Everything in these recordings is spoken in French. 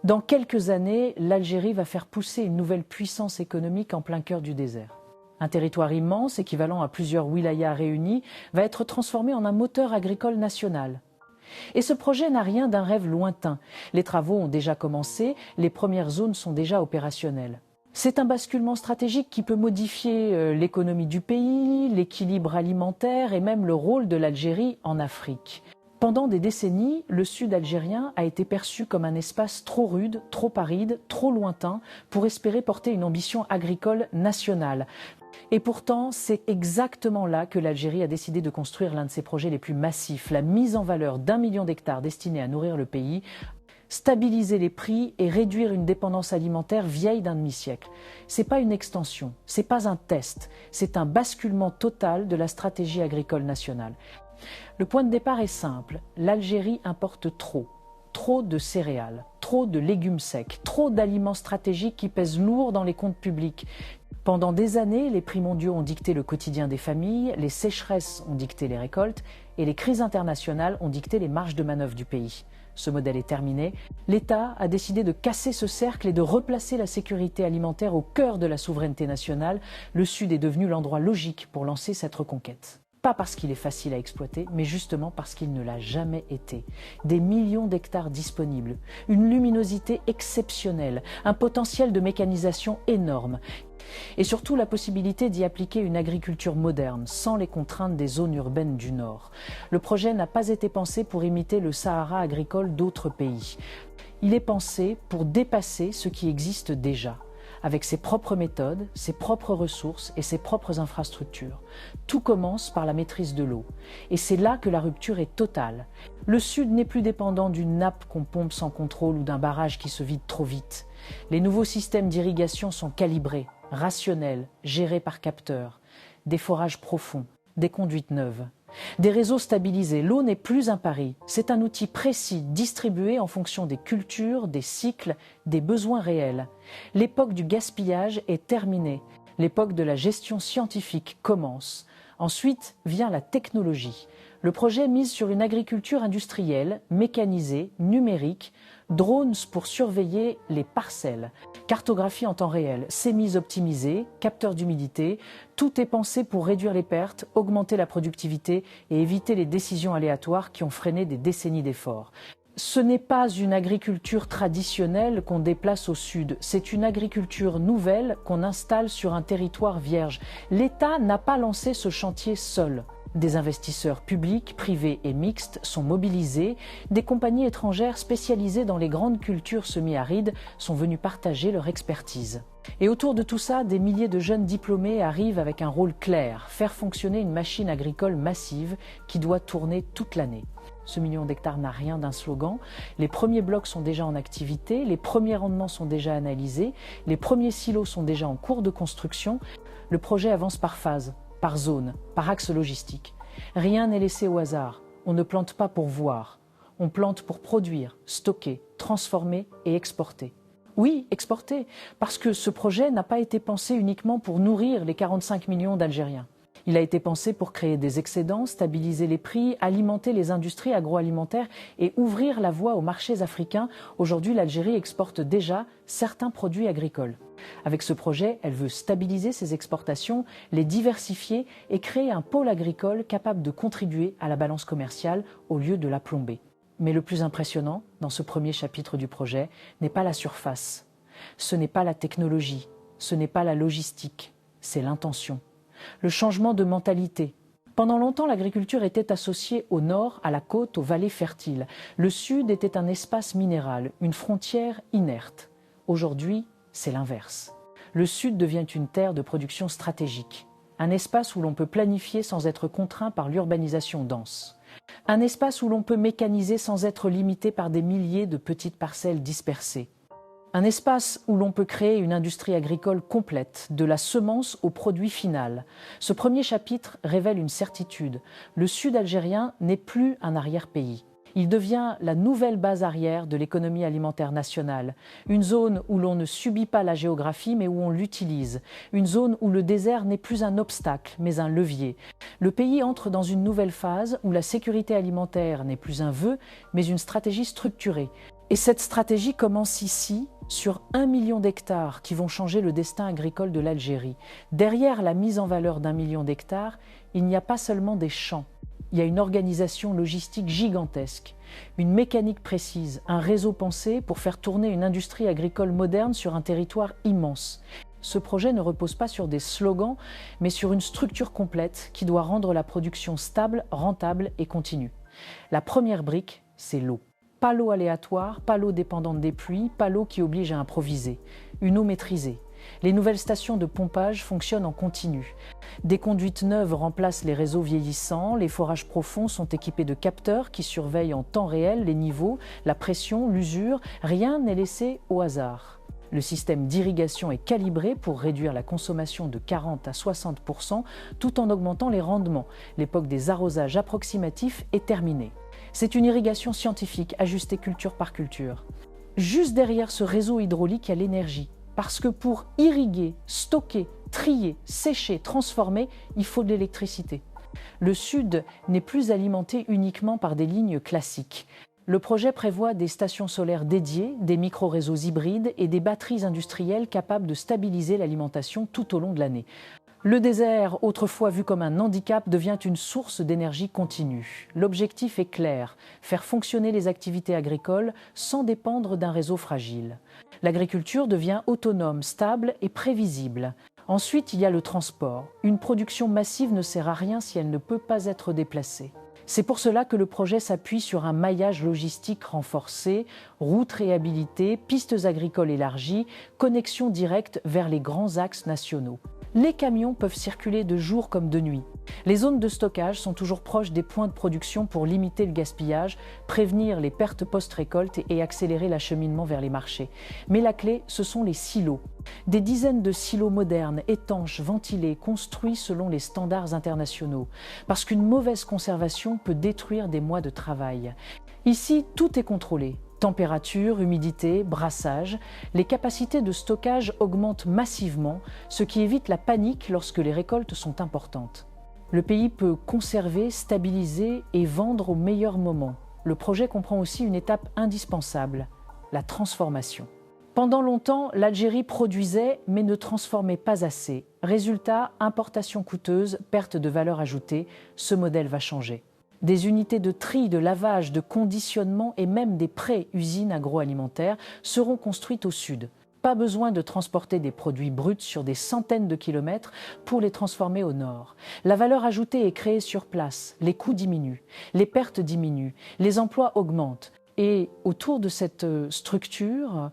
Dans quelques années, l'Algérie va faire pousser une nouvelle puissance économique en plein cœur du désert. Un territoire immense, équivalent à plusieurs wilayas réunis, va être transformé en un moteur agricole national. Et ce projet n'a rien d'un rêve lointain. Les travaux ont déjà commencé, les premières zones sont déjà opérationnelles. C'est un basculement stratégique qui peut modifier l'économie du pays, l'équilibre alimentaire et même le rôle de l'Algérie en Afrique. Pendant des décennies, le sud algérien a été perçu comme un espace trop rude, trop aride, trop lointain pour espérer porter une ambition agricole nationale. Et pourtant, c'est exactement là que l'Algérie a décidé de construire l'un de ses projets les plus massifs, la mise en valeur d'1 million d'hectares destinés à nourrir le pays, stabiliser les prix et réduire une dépendance alimentaire vieille d'un demi-siècle. C'est pas une extension, c'est pas un test, c'est un basculement total de la stratégie agricole nationale. Le point de départ est simple, l'Algérie importe trop de céréales, trop de légumes secs, trop d'aliments stratégiques qui pèsent lourd dans les comptes publics. Pendant des années, les prix mondiaux ont dicté le quotidien des familles, les sécheresses ont dicté les récoltes et les crises internationales ont dicté les marges de manœuvre du pays. Ce modèle est terminé. L'État a décidé de casser ce cercle et de replacer la sécurité alimentaire au cœur de la souveraineté nationale. Le Sud est devenu l'endroit logique pour lancer cette reconquête. Pas parce qu'il est facile à exploiter, mais justement parce qu'il ne l'a jamais été. Des millions d'hectares disponibles, une luminosité exceptionnelle, un potentiel de mécanisation énorme. Et surtout la possibilité d'y appliquer une agriculture moderne, sans les contraintes des zones urbaines du Nord. Le projet n'a pas été pensé pour imiter le Sahara agricole d'autres pays. Il est pensé pour dépasser ce qui existe déjà, avec ses propres méthodes, ses propres ressources et ses propres infrastructures. Tout commence par la maîtrise de l'eau. Et c'est là que la rupture est totale. Le Sud n'est plus dépendant d'une nappe qu'on pompe sans contrôle ou d'un barrage qui se vide trop vite. Les nouveaux systèmes d'irrigation sont calibrés, rationnels, gérés par capteurs, des forages profonds, des conduites neuves, des réseaux stabilisés. L'eau n'est plus un pari, c'est un outil précis, distribué en fonction des cultures, des cycles, des besoins réels. L'époque du gaspillage est terminée, l'époque de la gestion scientifique commence. Ensuite vient la technologie. Le projet mise sur une agriculture industrielle, mécanisée, numérique, drones pour surveiller les parcelles, cartographie en temps réel, sémis optimisés, capteurs d'humidité, tout est pensé pour réduire les pertes, augmenter la productivité et éviter les décisions aléatoires qui ont freiné des décennies d'efforts. Ce n'est pas une agriculture traditionnelle qu'on déplace au sud, c'est une agriculture nouvelle qu'on installe sur un territoire vierge. L'État n'a pas lancé ce chantier seul. Des investisseurs publics, privés et mixtes sont mobilisés. Des compagnies étrangères spécialisées dans les grandes cultures semi-arides sont venues partager leur expertise. Et autour de tout ça, des milliers de jeunes diplômés arrivent avec un rôle clair, faire fonctionner une machine agricole massive qui doit tourner toute l'année. Ce million d'hectares n'a rien d'un slogan. Les premiers blocs sont déjà en activité, les premiers rendements sont déjà analysés, les premiers silos sont déjà en cours de construction. Le projet avance par phase, par zone, par axe logistique. Rien n'est laissé au hasard. On ne plante pas pour voir. On plante pour produire, stocker, transformer et exporter. Oui, exporter, parce que ce projet n'a pas été pensé uniquement pour nourrir les 45 millions d'Algériens. Il a été pensé pour créer des excédents, stabiliser les prix, alimenter les industries agroalimentaires et ouvrir la voie aux marchés africains. Aujourd'hui, l'Algérie exporte déjà certains produits agricoles. Avec ce projet, elle veut stabiliser ses exportations, les diversifier et créer un pôle agricole capable de contribuer à la balance commerciale au lieu de la plomber. Mais le plus impressionnant dans ce premier chapitre du projet n'est pas la surface, ce n'est pas la technologie, ce n'est pas la logistique, c'est l'intention. Le changement de mentalité. Pendant longtemps, l'agriculture était associée au nord, à la côte, aux vallées fertiles. Le sud était un espace minéral, une frontière inerte. Aujourd'hui, c'est l'inverse. Le sud devient une terre de production stratégique, un espace où l'on peut planifier sans être contraint par l'urbanisation dense. Un espace où l'on peut mécaniser sans être limité par des milliers de petites parcelles dispersées. Un espace où l'on peut créer une industrie agricole complète, de la semence au produit final. Ce premier chapitre révèle une certitude. Le sud algérien n'est plus un arrière-pays. Il devient la nouvelle base arrière de l'économie alimentaire nationale. Une zone où l'on ne subit pas la géographie mais où on l'utilise. Une zone où le désert n'est plus un obstacle mais un levier. Le pays entre dans une nouvelle phase où la sécurité alimentaire n'est plus un vœu mais une stratégie structurée. Et cette stratégie commence ici, sur 1 million d'hectares qui vont changer le destin agricole de l'Algérie. Derrière la mise en valeur d'1 million d'hectares, il n'y a pas seulement des champs. Il y a une organisation logistique gigantesque, une mécanique précise, un réseau pensé pour faire tourner une industrie agricole moderne sur un territoire immense. Ce projet ne repose pas sur des slogans, mais sur une structure complète qui doit rendre la production stable, rentable et continue. La première brique, c'est l'eau. Pas l'eau aléatoire, pas l'eau dépendante des pluies, pas l'eau qui oblige à improviser. Une eau maîtrisée. Les nouvelles stations de pompage fonctionnent en continu. Des conduites neuves remplacent les réseaux vieillissants, les forages profonds sont équipés de capteurs qui surveillent en temps réel les niveaux, la pression, l'usure, rien n'est laissé au hasard. Le système d'irrigation est calibré pour réduire la consommation de 40 à 60% tout en augmentant les rendements. L'époque des arrosages approximatifs est terminée. C'est une irrigation scientifique ajustée culture par culture. Juste derrière ce réseau hydraulique, il y a l'énergie. Parce que pour irriguer, stocker, trier, sécher, transformer, il faut de l'électricité. Le Sud n'est plus alimenté uniquement par des lignes classiques. Le projet prévoit des stations solaires dédiées, des micro-réseaux hybrides et des batteries industrielles capables de stabiliser l'alimentation tout au long de l'année. Le désert, autrefois vu comme un handicap, devient une source d'énergie continue. L'objectif est clair, faire fonctionner les activités agricoles sans dépendre d'un réseau fragile. L'agriculture devient autonome, stable et prévisible. Ensuite, il y a le transport. Une production massive ne sert à rien si elle ne peut pas être déplacée. C'est pour cela que le projet s'appuie sur un maillage logistique renforcé, routes réhabilitées, pistes agricoles élargies, connexions directes vers les grands axes nationaux. Les camions peuvent circuler de jour comme de nuit. Les zones de stockage sont toujours proches des points de production pour limiter le gaspillage, prévenir les pertes post-récolte et accélérer l'acheminement vers les marchés. Mais la clé, ce sont les silos. Des dizaines de silos modernes, étanches, ventilés, construits selon les standards internationaux. Parce qu'une mauvaise conservation peut détruire des mois de travail. Ici, tout est contrôlé. Température, humidité, brassage, les capacités de stockage augmentent massivement, ce qui évite la panique lorsque les récoltes sont importantes. Le pays peut conserver, stabiliser et vendre au meilleur moment. Le projet comprend aussi une étape indispensable, la transformation. Pendant longtemps, l'Algérie produisait mais ne transformait pas assez. Résultat, importation coûteuse, perte de valeur ajoutée, ce modèle va changer. Des unités de tri, de lavage, de conditionnement et même des pré-usines agroalimentaires seront construites au sud. Pas besoin de transporter des produits bruts sur des centaines de kilomètres pour les transformer au nord. La valeur ajoutée est créée sur place, les coûts diminuent, les pertes diminuent, les emplois augmentent. Et autour de cette structure,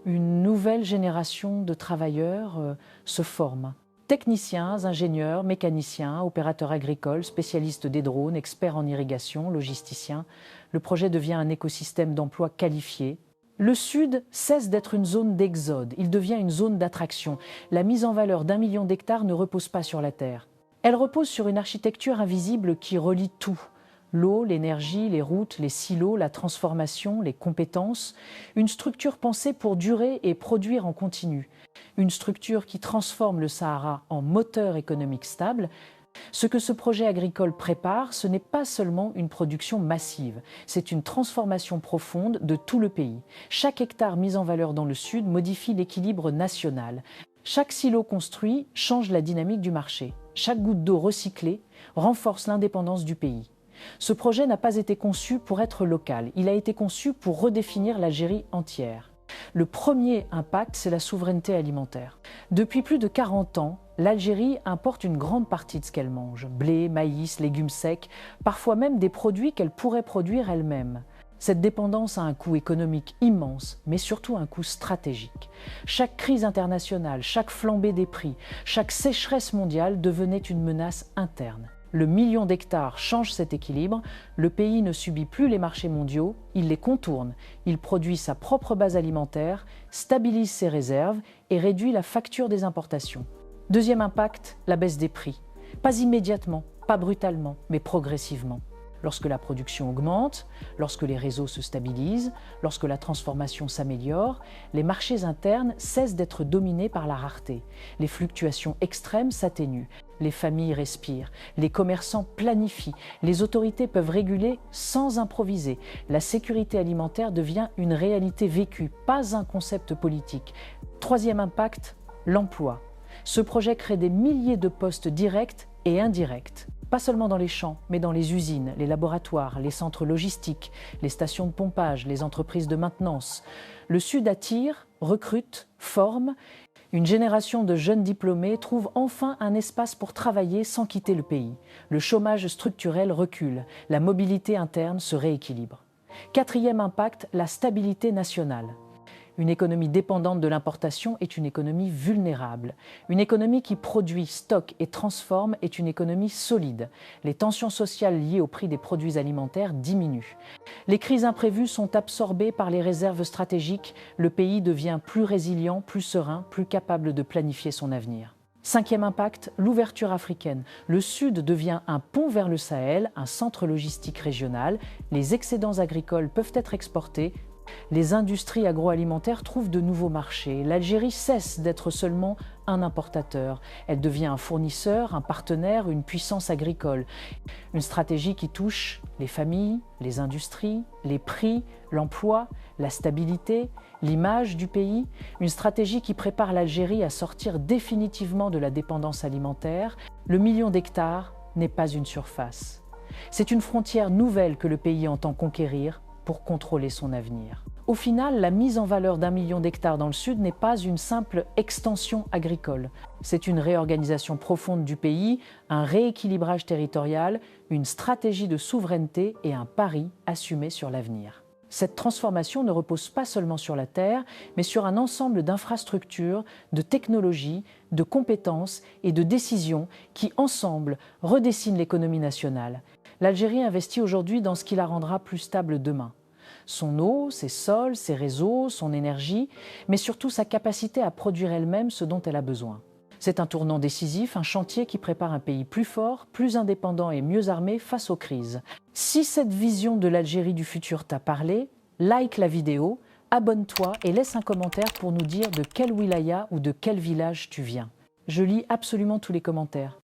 une nouvelle génération de travailleurs se forme. Techniciens, ingénieurs, mécaniciens, opérateurs agricoles, spécialistes des drones, experts en irrigation, logisticiens. Le projet devient un écosystème d'emplois qualifiés. Le Sud cesse d'être une zone d'exode, il devient une zone d'attraction. La mise en valeur d'1 million d'hectares ne repose pas sur la terre. Elle repose sur une architecture invisible qui relie tout. L'eau, l'énergie, les routes, les silos, la transformation, les compétences. Une structure pensée pour durer et produire en continu. Une structure qui transforme le Sahara en moteur économique stable. Ce que ce projet agricole prépare, ce n'est pas seulement une production massive, c'est une transformation profonde de tout le pays. Chaque hectare mis en valeur dans le Sud modifie l'équilibre national. Chaque silo construit change la dynamique du marché. Chaque goutte d'eau recyclée renforce l'indépendance du pays. Ce projet n'a pas été conçu pour être local, il a été conçu pour redéfinir l'Algérie entière. Le premier impact, c'est la souveraineté alimentaire. Depuis plus de 40 ans, l'Algérie importe une grande partie de ce qu'elle mange. Blé, maïs, légumes secs, parfois même des produits qu'elle pourrait produire elle-même. Cette dépendance a un coût économique immense, mais surtout un coût stratégique. Chaque crise internationale, chaque flambée des prix, chaque sécheresse mondiale devenait une menace interne. Le million d'hectares change cet équilibre, le pays ne subit plus les marchés mondiaux, il les contourne, il produit sa propre base alimentaire, stabilise ses réserves et réduit la facture des importations. Deuxième impact, la baisse des prix. Pas immédiatement, pas brutalement, mais progressivement. lorsque la production augmente, lorsque les réseaux se stabilisent, lorsque la transformation s'améliore, les marchés internes cessent d'être dominés par la rareté. Les fluctuations extrêmes s'atténuent. Les familles respirent, les commerçants planifient, les autorités peuvent réguler sans improviser. La sécurité alimentaire devient une réalité vécue, pas un concept politique. Troisième impact, l'emploi. Ce projet crée des milliers de postes directs et indirects. Pas seulement dans les champs, mais dans les usines, les laboratoires, les centres logistiques, les stations de pompage, les entreprises de maintenance. Le Sud attire, recrute, forme. Une génération de jeunes diplômés trouve enfin un espace pour travailler sans quitter le pays. Le chômage structurel recule, la mobilité interne se rééquilibre. Quatrième impact, la stabilité nationale. Une économie dépendante de l'importation est une économie vulnérable. Une économie qui produit, stocke et transforme est une économie solide. Les tensions sociales liées au prix des produits alimentaires diminuent. Les crises imprévues sont absorbées par les réserves stratégiques. Le pays devient plus résilient, plus serein, plus capable de planifier son avenir. Cinquième impact, l'ouverture africaine. Le Sud devient un pont vers le Sahel, un centre logistique régional. Les excédents agricoles peuvent être exportés. Les industries agroalimentaires trouvent de nouveaux marchés. L'Algérie cesse d'être seulement un importateur. Elle devient un fournisseur, un partenaire, une puissance agricole. Une stratégie qui touche les familles, les industries, les prix, l'emploi, la stabilité, l'image du pays. Une stratégie qui prépare l'Algérie à sortir définitivement de la dépendance alimentaire. Le million d'hectares n'est pas une surface. C'est une frontière nouvelle que le pays entend conquérir pour contrôler son avenir. Au final, la mise en valeur d'1 million d'hectares dans le Sud n'est pas une simple extension agricole. C'est une réorganisation profonde du pays, un rééquilibrage territorial, une stratégie de souveraineté et un pari assumé sur l'avenir. Cette transformation ne repose pas seulement sur la terre, mais sur un ensemble d'infrastructures, de technologies, de compétences et de décisions qui, ensemble, redessinent l'économie nationale. L'Algérie investit aujourd'hui dans ce qui la rendra plus stable demain. Son eau, ses sols, ses réseaux, son énergie, mais surtout sa capacité à produire elle-même ce dont elle a besoin. C'est un tournant décisif, un chantier qui prépare un pays plus fort, plus indépendant et mieux armé face aux crises. Si cette vision de l'Algérie du futur t'a parlé, like la vidéo, abonne-toi et laisse un commentaire pour nous dire de quel wilaya ou de quel village tu viens. Je lis absolument tous les commentaires.